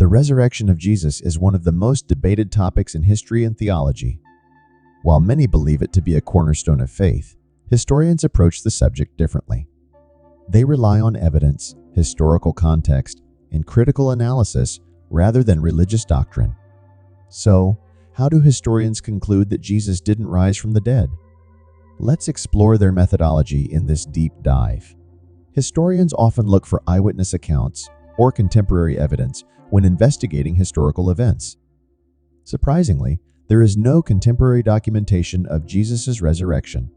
The resurrection of Jesus is one of the most debated topics in history and theology. While many believe it to be a cornerstone of faith, historians approach the subject differently. They rely on evidence, historical context, and critical analysis rather than religious doctrine. So, how do historians conclude that Jesus didn't rise from the dead? Let's explore their methodology in this deep dive. Historians often look for eyewitness accounts or contemporary evidence when investigating historical events. Surprisingly, there is no contemporary documentation of Jesus' resurrection.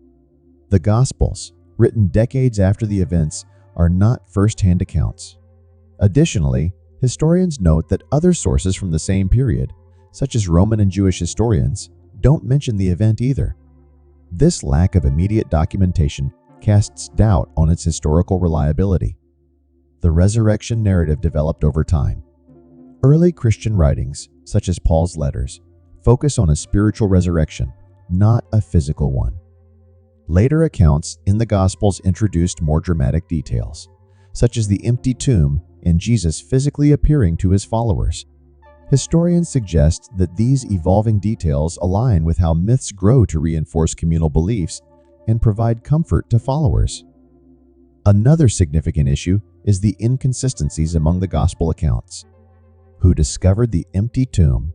The Gospels, written decades after the events, are not first-hand accounts. Additionally, historians note that other sources from the same period, such as Roman and Jewish historians, don't mention the event either. This lack of immediate documentation casts doubt on its historical reliability. The resurrection narrative developed over time. Early Christian writings, such as Paul's letters, focus on a spiritual resurrection, not a physical one. Later accounts in the Gospels introduced more dramatic details, such as the empty tomb and Jesus physically appearing to his followers. Historians suggest that these evolving details align with how myths grow to reinforce communal beliefs and provide comfort to followers. Another significant issue is the inconsistencies among the Gospel accounts. Who discovered the empty tomb?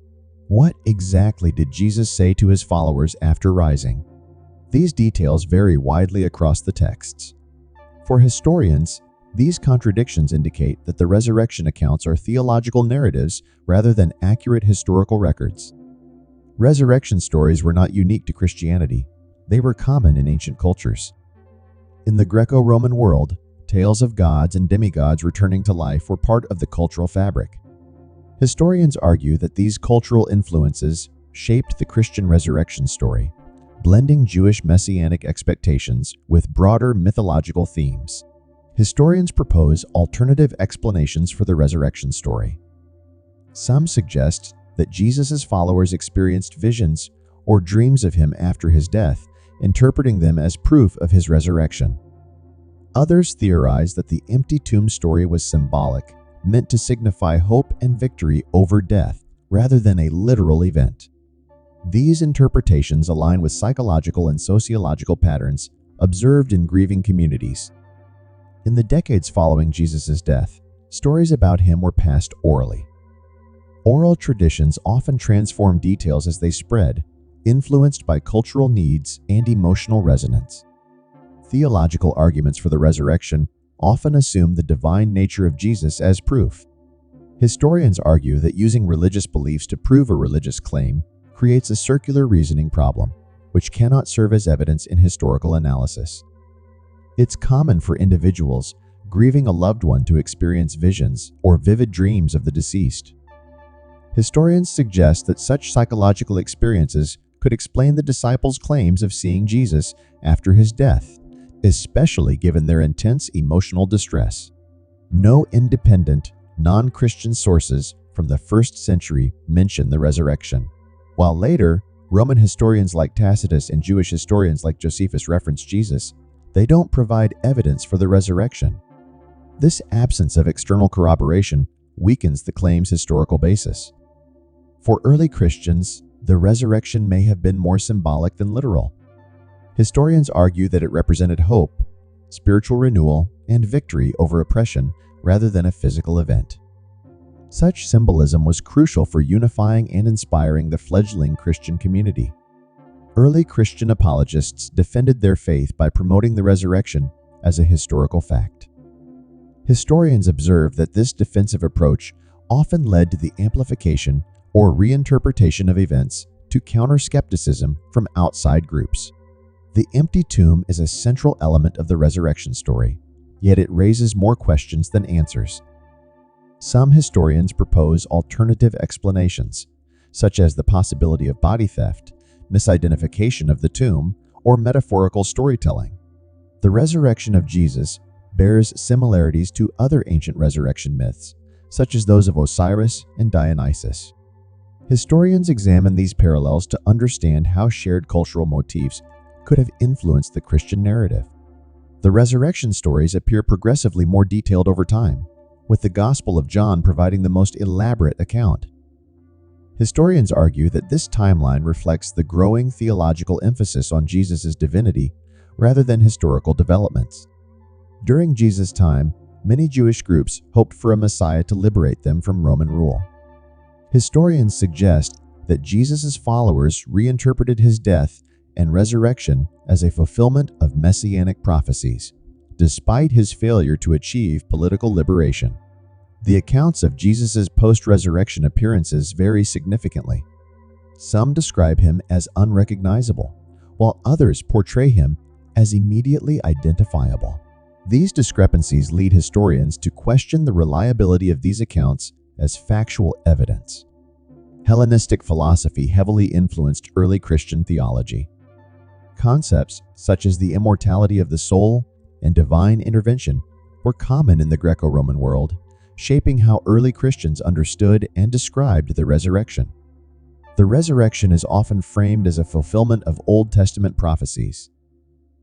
What exactly did Jesus say to his followers after rising? These details vary widely across the texts. For historians, these contradictions indicate that the resurrection accounts are theological narratives rather than accurate historical records. Resurrection stories were not unique to Christianity. They were common in ancient cultures. In the Greco-Roman world, tales of gods and demigods returning to life were part of the cultural fabric. Historians argue that these cultural influences shaped the Christian resurrection story, blending Jewish messianic expectations with broader mythological themes. Historians propose alternative explanations for the resurrection story. Some suggest that Jesus' followers experienced visions or dreams of him after his death, interpreting them as proof of his resurrection. Others theorize that the empty tomb story was symbolic, meant to signify hope and victory over death, rather than a literal event. These interpretations align with psychological and sociological patterns observed in grieving communities. In the decades following Jesus' death, stories about him were passed orally. Oral traditions often transform details as they spread, influenced by cultural needs and emotional resonance. Theological arguments for the resurrection often assume the divine nature of Jesus as proof. Historians argue that using religious beliefs to prove a religious claim creates a circular reasoning problem, which cannot serve as evidence in historical analysis. It's common for individuals grieving a loved one to experience visions or vivid dreams of the deceased. Historians suggest that such psychological experiences could explain the disciples' claims of seeing Jesus after his death, especially given their intense emotional distress. No independent, non-Christian sources from the 1st century mention the resurrection, while later, Roman historians like Tacitus and Jewish historians like Josephus reference Jesus. They don't provide evidence for the resurrection. This absence of external corroboration weakens the claim's historical basis. For early Christians, the resurrection may have been more symbolic than literal. Historians argue that it represented hope, spiritual renewal, and victory over oppression rather than a physical event. Such symbolism was crucial for unifying and inspiring the fledgling Christian community. Early Christian apologists defended their faith by promoting the resurrection as a historical fact. Historians observe that this defensive approach often led to the amplification or reinterpretation of events to counter skepticism from outside groups. The empty tomb is a central element of the resurrection story, yet it raises more questions than answers. Some historians propose alternative explanations, such as the possibility of body theft, misidentification of the tomb, or metaphorical storytelling. The resurrection of Jesus bears similarities to other ancient resurrection myths, such as those of Osiris and Dionysus. Historians examine these parallels to understand how shared cultural motifs could have influenced the Christian narrative. The resurrection stories appear progressively more detailed over time, with the Gospel of John providing the most elaborate account. Historians argue that this timeline reflects the growing theological emphasis on Jesus' divinity rather than historical developments. During Jesus' time, many Jewish groups hoped for a Messiah to liberate them from Roman rule. Historians suggest that Jesus' followers reinterpreted his death and resurrection as a fulfillment of messianic prophecies, despite his failure to achieve political liberation. The accounts of Jesus' post-resurrection appearances vary significantly. Some describe him as unrecognizable, while others portray him as immediately identifiable. These discrepancies lead historians to question the reliability of these accounts as factual evidence. Hellenistic philosophy heavily influenced early Christian theology. Concepts such as the immortality of the soul and divine intervention were common in the Greco-Roman world, shaping how early Christians understood and described the resurrection. The resurrection is often framed as a fulfillment of Old Testament prophecies.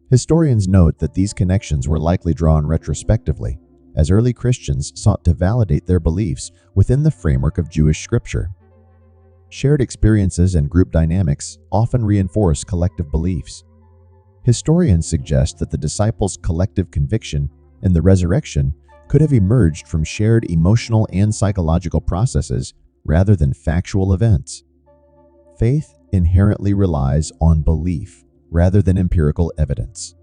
Historians note that these connections were likely drawn retrospectively, as early Christians sought to validate their beliefs within the framework of Jewish scripture. Shared experiences and group dynamics often reinforce collective beliefs. Historians suggest that the disciples' collective conviction in the resurrection could have emerged from shared emotional and psychological processes rather than factual events. Faith inherently relies on belief rather than empirical evidence.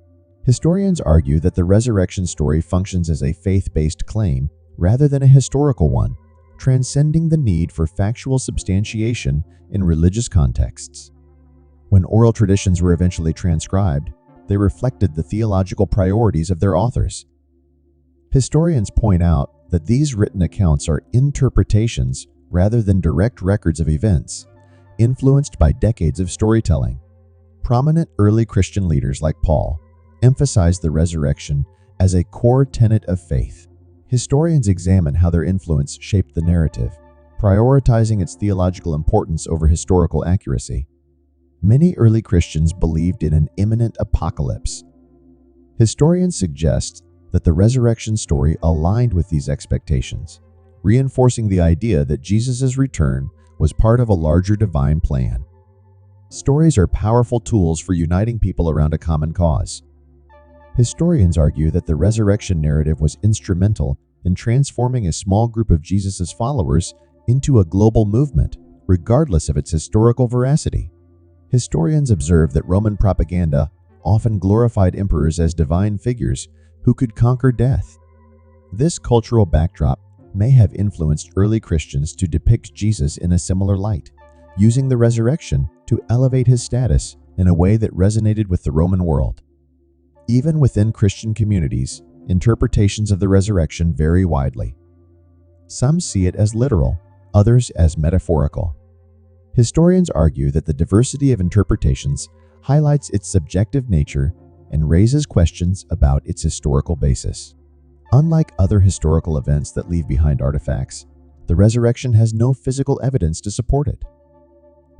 Historians argue that the resurrection story functions as a faith-based claim rather than a historical one, transcending the need for factual substantiation in religious contexts. When oral traditions were eventually transcribed, they reflected the theological priorities of their authors. Historians point out that these written accounts are interpretations rather than direct records of events, influenced by decades of storytelling. Prominent early Christian leaders like Paul emphasized the resurrection as a core tenet of faith. Historians examine how their influence shaped the narrative, prioritizing its theological importance over historical accuracy. Many early Christians believed in an imminent apocalypse. Historians suggest that the resurrection story aligned with these expectations, reinforcing the idea that Jesus' return was part of a larger divine plan. Stories are powerful tools for uniting people around a common cause. Historians argue that the resurrection narrative was instrumental in transforming a small group of Jesus' followers into a global movement, regardless of its historical veracity. Historians observe that Roman propaganda often glorified emperors as divine figures who could conquer death. This cultural backdrop may have influenced early Christians to depict Jesus in a similar light, using the resurrection to elevate his status in a way that resonated with the Roman world. Even within Christian communities, interpretations of the resurrection vary widely. Some see it as literal, others as metaphorical. Historians argue that the diversity of interpretations highlights its subjective nature and raises questions about its historical basis. Unlike other historical events that leave behind artifacts, the resurrection has no physical evidence to support it.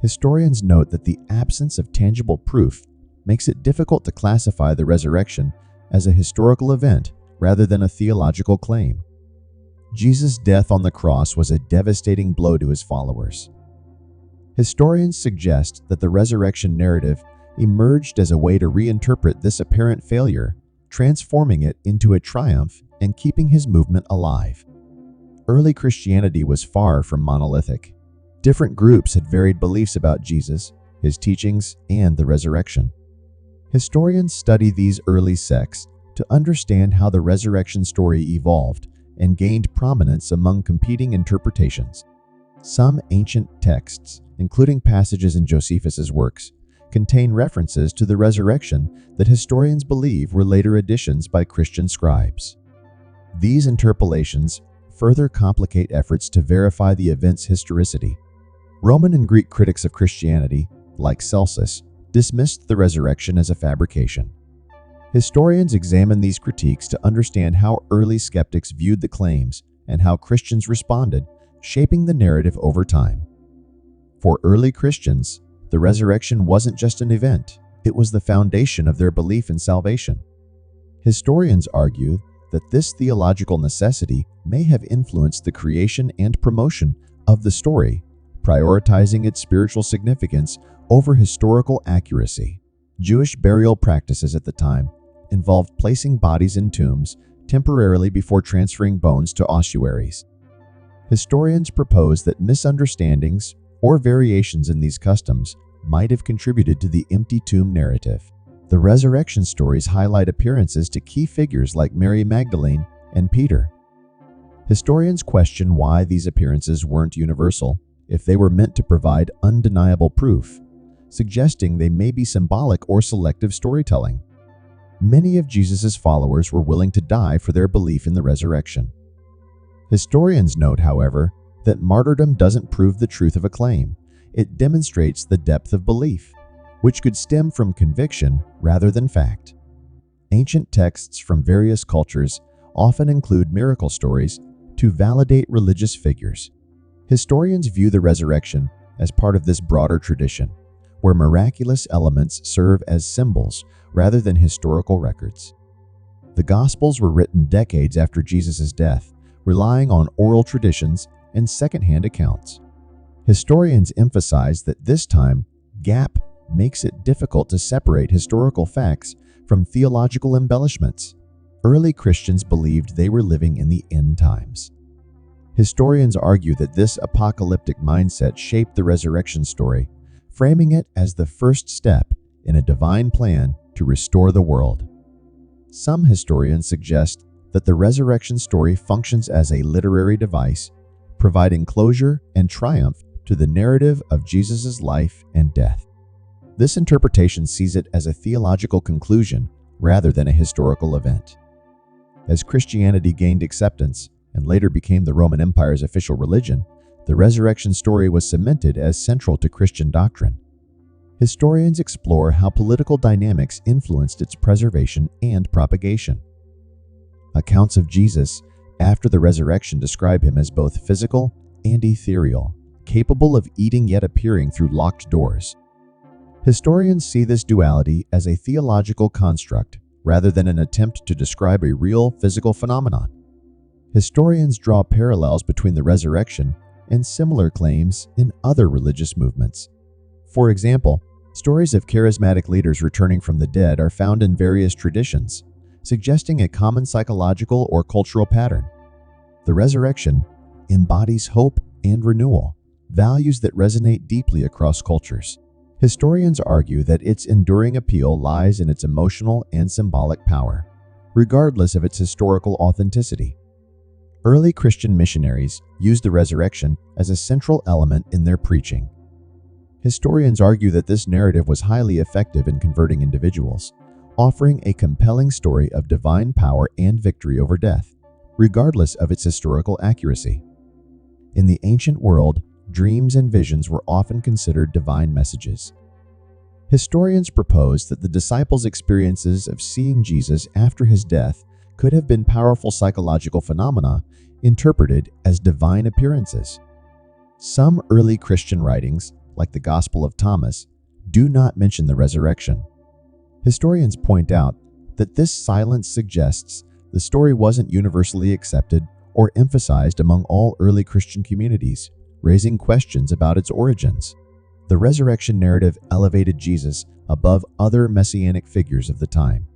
Historians note that the absence of tangible proof makes it difficult to classify the resurrection as a historical event rather than a theological claim. Jesus' death on the cross was a devastating blow to his followers. Historians suggest that the resurrection narrative emerged as a way to reinterpret this apparent failure, transforming it into a triumph and keeping his movement alive. Early Christianity was far from monolithic. Different groups had varied beliefs about Jesus, his teachings, and the resurrection. Historians study these early sects to understand how the resurrection story evolved and gained prominence among competing interpretations. Some ancient texts, including passages in Josephus's works, contain references to the resurrection that historians believe were later additions by Christian scribes. These interpolations further complicate efforts to verify the event's historicity. Roman and Greek critics of Christianity, like Celsus, dismissed the resurrection as a fabrication. Historians examine these critiques to understand how early skeptics viewed the claims and how Christians responded, shaping the narrative over time. For early Christians, the resurrection wasn't just an event, it was the foundation of their belief in salvation. Historians argue that this theological necessity may have influenced the creation and promotion of the story, prioritizing its spiritual significance over historical accuracy. Jewish burial practices at the time involved placing bodies in tombs temporarily before transferring bones to ossuaries. Historians propose that misunderstandings or variations in these customs might have contributed to the empty tomb narrative. The resurrection stories highlight appearances to key figures like Mary Magdalene and Peter. Historians question why these appearances weren't universal if they were meant to provide undeniable proof, suggesting they may be symbolic or selective storytelling. Many of Jesus' followers were willing to die for their belief in the resurrection. Historians note, however, that martyrdom doesn't prove the truth of a claim. It demonstrates the depth of belief, which could stem from conviction rather than fact. Ancient texts from various cultures often include miracle stories to validate religious figures. Historians view the resurrection as part of this broader tradition, where miraculous elements serve as symbols rather than historical records. The Gospels were written decades after Jesus' death, relying on oral traditions and secondhand accounts. Historians emphasize that this time gap makes it difficult to separate historical facts from theological embellishments. Early Christians believed they were living in the end times. Historians argue that this apocalyptic mindset shaped the resurrection story, framing it as the first step in a divine plan to restore the world. Some historians suggest that the resurrection story functions as a literary device, providing closure and triumph to the narrative of Jesus' life and death. This interpretation sees it as a theological conclusion rather than a historical event. As Christianity gained acceptance and later became the Roman Empire's official religion, the resurrection story was cemented as central to Christian doctrine. Historians explore how political dynamics influenced its preservation and propagation. Accounts of Jesus after the resurrection describe him as both physical and ethereal, capable of eating yet appearing through locked doors. Historians see this duality as a theological construct rather than an attempt to describe a real physical phenomenon. Historians draw parallels between the resurrection and similar claims in other religious movements. For example, stories of charismatic leaders returning from the dead are found in various traditions, suggesting a common psychological or cultural pattern. The resurrection embodies hope and renewal, values that resonate deeply across cultures. Historians argue that its enduring appeal lies in its emotional and symbolic power, regardless of its historical authenticity. Early Christian missionaries used the resurrection as a central element in their preaching. Historians argue that this narrative was highly effective in converting individuals, offering a compelling story of divine power and victory over death, regardless of its historical accuracy. In the ancient world, dreams and visions were often considered divine messages. Historians propose that the disciples' experiences of seeing Jesus after his death could have been powerful psychological phenomena interpreted as divine appearances. Some early Christian writings, like the Gospel of Thomas, do not mention the resurrection. Historians point out that this silence suggests the story wasn't universally accepted or emphasized among all early Christian communities, raising questions about its origins. The resurrection narrative elevated Jesus above other messianic figures of the time.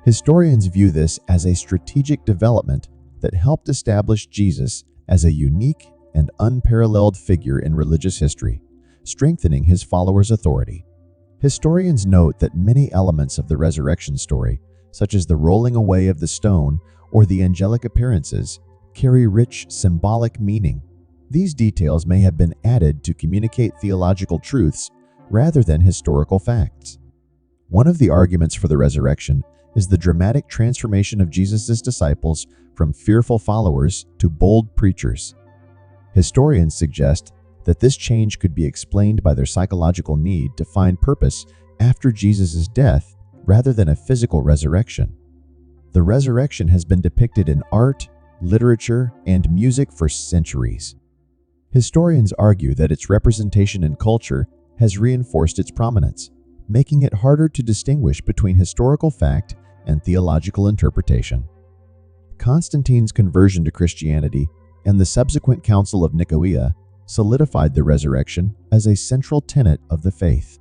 Historians view this as a strategic development that helped establish Jesus as a unique and unparalleled figure in religious history, strengthening his followers' authority. Historians note that many elements of the resurrection story, such as the rolling away of the stone or the angelic appearances, carry rich symbolic meaning. These details may have been added to communicate theological truths rather than historical facts. One of the arguments for the resurrection is the dramatic transformation of Jesus' disciples from fearful followers to bold preachers. Historians suggest that this change could be explained by their psychological need to find purpose after Jesus' death rather than a physical resurrection. The resurrection has been depicted in art, literature, and music for centuries. Historians argue that its representation in culture has reinforced its prominence, making it harder to distinguish between historical fact and theological interpretation. Constantine's conversion to Christianity and the subsequent Council of Nicaea solidified the resurrection as a central tenet of the faith.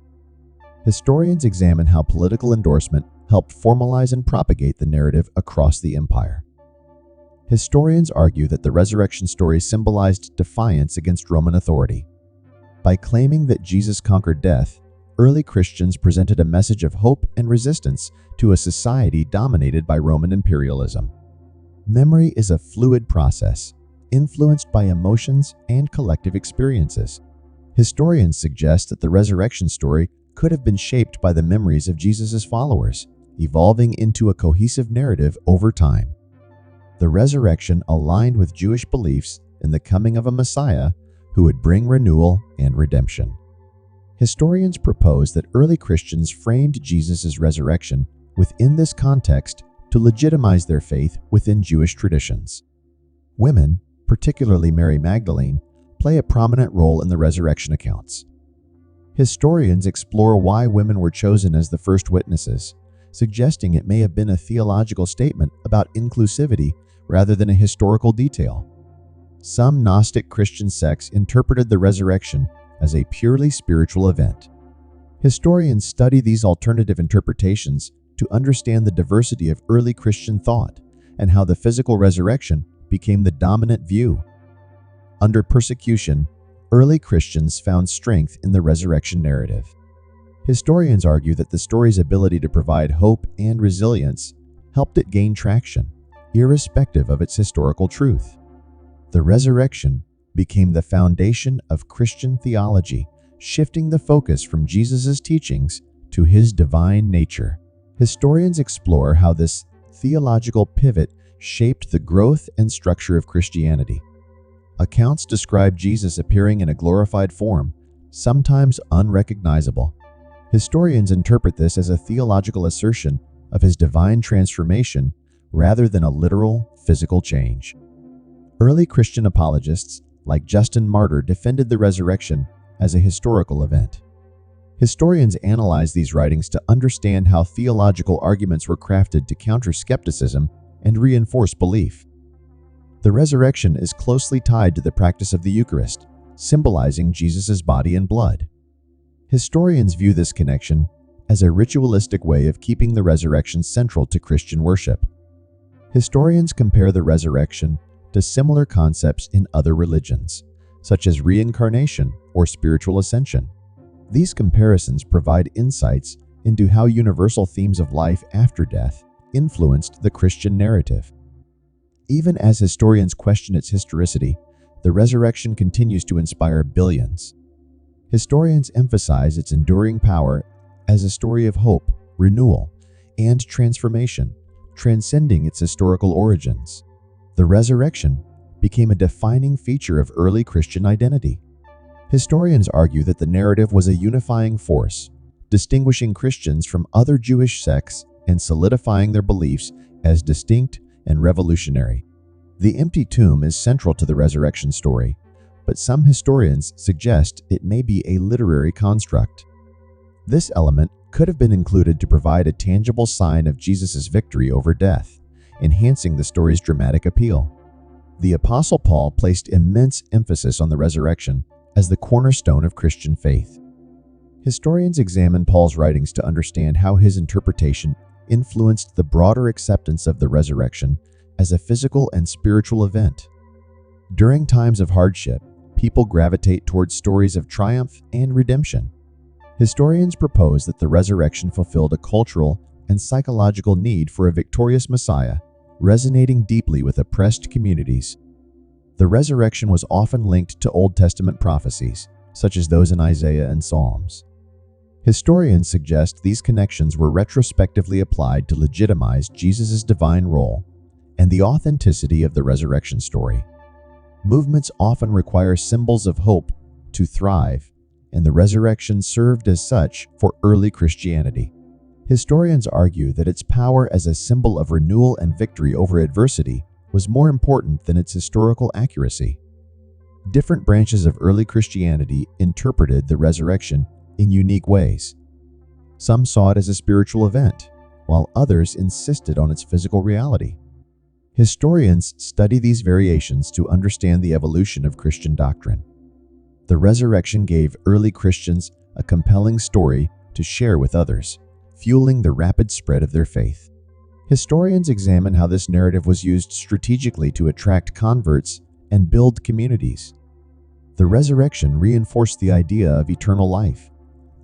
Historians examine how political endorsement helped formalize and propagate the narrative across the empire. Historians argue that the resurrection story symbolized defiance against Roman authority. By claiming that Jesus conquered death, early Christians presented a message of hope and resistance to a society dominated by Roman imperialism. Memory is a fluid process, influenced by emotions and collective experiences. Historians suggest that the resurrection story could have been shaped by the memories of Jesus' followers, evolving into a cohesive narrative over time. The resurrection aligned with Jewish beliefs in the coming of a Messiah who would bring renewal and redemption. Historians propose that early Christians framed Jesus' resurrection within this context to legitimize their faith within Jewish traditions. Women, particularly Mary Magdalene, play a prominent role in the resurrection accounts. Historians explore why women were chosen as the first witnesses, suggesting it may have been a theological statement about inclusivity rather than a historical detail. Some Gnostic Christian sects interpreted the resurrection as a purely spiritual event. Historians study these alternative interpretations to understand the diversity of early Christian thought and how the physical resurrection became the dominant view. Under persecution, early Christians found strength in the resurrection narrative. Historians argue that the story's ability to provide hope and resilience helped it gain traction, irrespective of its historical truth. The resurrection became the foundation of Christian theology, shifting the focus from Jesus' teachings to his divine nature. Historians explore how this theological pivot shaped the growth and structure of Christianity. Accounts describe Jesus appearing in a glorified form, sometimes unrecognizable. Historians interpret this as a theological assertion of his divine transformation rather than a literal, physical change. Early Christian apologists, like Justin Martyr, defended the resurrection as a historical event. Historians analyze these writings to understand how theological arguments were crafted to counter skepticism and reinforce belief. The resurrection is closely tied to the practice of the Eucharist, symbolizing Jesus' body and blood. Historians view this connection as a ritualistic way of keeping the resurrection central to Christian worship. Historians compare the resurrection to similar concepts in other religions, such as reincarnation or spiritual ascension. These comparisons provide insights into how universal themes of life after death influenced the Christian narrative. Even as historians question its historicity, the resurrection continues to inspire billions. Historians emphasize its enduring power as a story of hope, renewal, and transformation, transcending its historical origins. The resurrection became a defining feature of early Christian identity. Historians argue that the narrative was a unifying force, distinguishing Christians from other Jewish sects and solidifying their beliefs as distinct and revolutionary. The empty tomb is central to the resurrection story, but some historians suggest it may be a literary construct. This element could have been included to provide a tangible sign of Jesus' victory over death, enhancing the story's dramatic appeal. The Apostle Paul placed immense emphasis on the resurrection as the cornerstone of Christian faith. Historians examine Paul's writings to understand how his interpretation influenced the broader acceptance of the resurrection as a physical and spiritual event. During times of hardship, people gravitate towards stories of triumph and redemption. Historians propose that the resurrection fulfilled a cultural and psychological need for a victorious Messiah, resonating deeply with oppressed communities. The resurrection was often linked to Old Testament prophecies, such as those in Isaiah and Psalms. Historians suggest these connections were retrospectively applied to legitimize Jesus' divine role and the authenticity of the resurrection story. Movements often require symbols of hope to thrive, and the resurrection served as such for early Christianity. Historians argue that its power as a symbol of renewal and victory over adversity was more important than its historical accuracy. Different branches of early Christianity interpreted the resurrection in unique ways. Some saw it as a spiritual event, while others insisted on its physical reality. Historians study these variations to understand the evolution of Christian doctrine. The resurrection gave early Christians a compelling story to share with others, fueling the rapid spread of their faith. Historians examine how this narrative was used strategically to attract converts and build communities. The resurrection reinforced the idea of eternal life,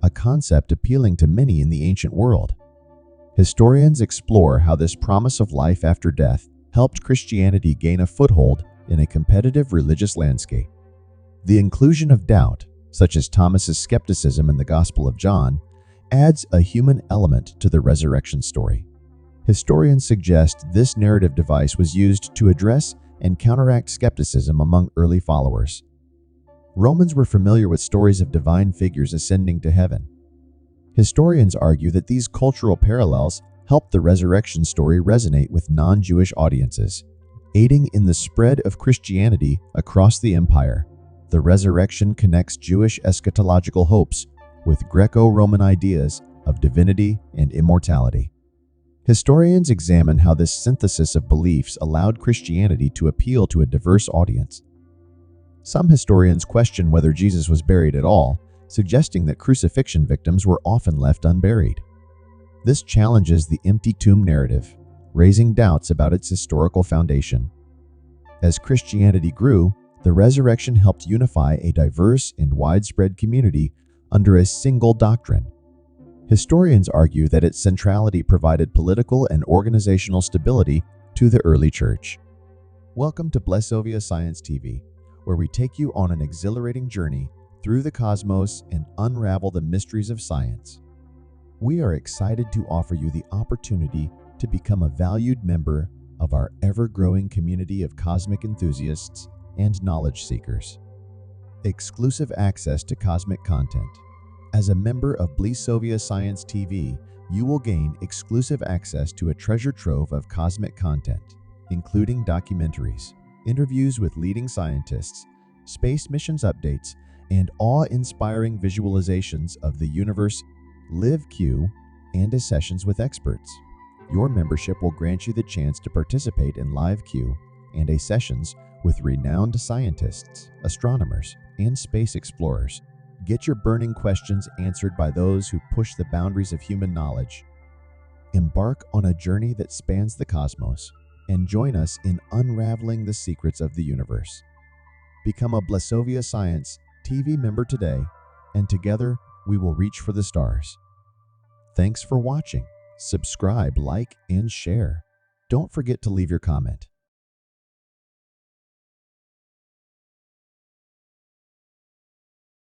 a concept appealing to many in the ancient world. Historians explore how this promise of life after death helped Christianity gain a foothold in a competitive religious landscape. The inclusion of doubt, such as Thomas's skepticism in the Gospel of John, adds a human element to the resurrection story. Historians suggest this narrative device was used to address and counteract skepticism among early followers. Romans were familiar with stories of divine figures ascending to heaven. Historians argue that these cultural parallels helped the resurrection story resonate with non-Jewish audiences, aiding in the spread of Christianity across the empire. The resurrection connects Jewish eschatological hopes with Greco-Roman ideas of divinity and immortality. Historians examine how this synthesis of beliefs allowed Christianity to appeal to a diverse audience. Some historians question whether Jesus was buried at all, suggesting that crucifixion victims were often left unburied. This challenges the empty tomb narrative, raising doubts about its historical foundation. As Christianity grew, the resurrection helped unify a diverse and widespread community under a single doctrine. Historians argue that its centrality provided political and organizational stability to the early church. Welcome to Blessovia Science TV, where we take you on an exhilarating journey through the cosmos and unravel the mysteries of science. We are excited to offer you the opportunity to become a valued member of our ever-growing community of cosmic enthusiasts and knowledge seekers. Exclusive access to cosmic content. As a member of Blessovia Science TV, you will gain exclusive access to a treasure trove of cosmic content, including documentaries, interviews with leading scientists, space missions updates, and awe-inspiring visualizations of the universe, live Q, and sessions with experts. Your membership will grant you the chance to participate in live Q and sessions with renowned scientists, astronomers, and space explorers. Get your burning questions answered by those who push the boundaries of human knowledge. Embark on a journey that spans the cosmos and join us in unraveling the secrets of the universe. Become a Blessovia Science TV member today, and together we will reach for the stars. Thanks for watching. Subscribe, like, and share. Don't forget to leave your comment.